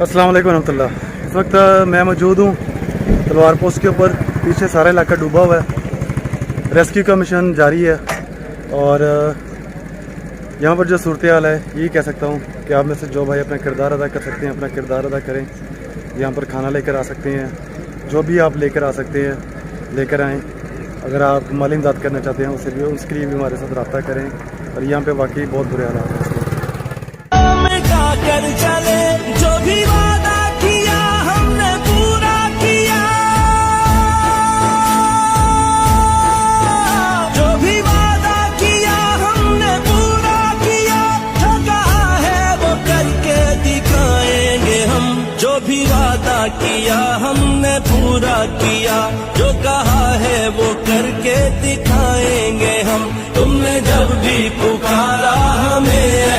अस्सलाम वालेकुम रहमतुल्लाह। इस वक्त मैं मौजूद हूँ तलवार पोस्ट के ऊपर। पीछे सारा इलाका डूबा हुआ है। रेस्क्यू का मिशन जारी है और यहाँ पर जो सूरत हाल है यही कह सकता हूँ कि आप में से जो भाई अपना किरदार अदा कर सकते हैं अपना किरदार अदा करें। यहाँ पर खाना लेकर आ सकते हैं, जो भी आप लेकर आ सकते हैं लेकर आएँ। अगर आप माली इमदाद करना चाहते हैं उसके लिए भी हमारे साथ रब्ता करें। और यहाँ पे वाकई बहुत बुरे हालात हैं। कर चले जो भी वादा किया हमने पूरा किया, जो भी वादा किया हमने पूरा किया, जो कहा है वो करके दिखाएंगे हम। जो भी वादा किया हमने पूरा किया, जो कहा है वो करके दिखाएंगे हम। तुमने जब भी पुकारा हमें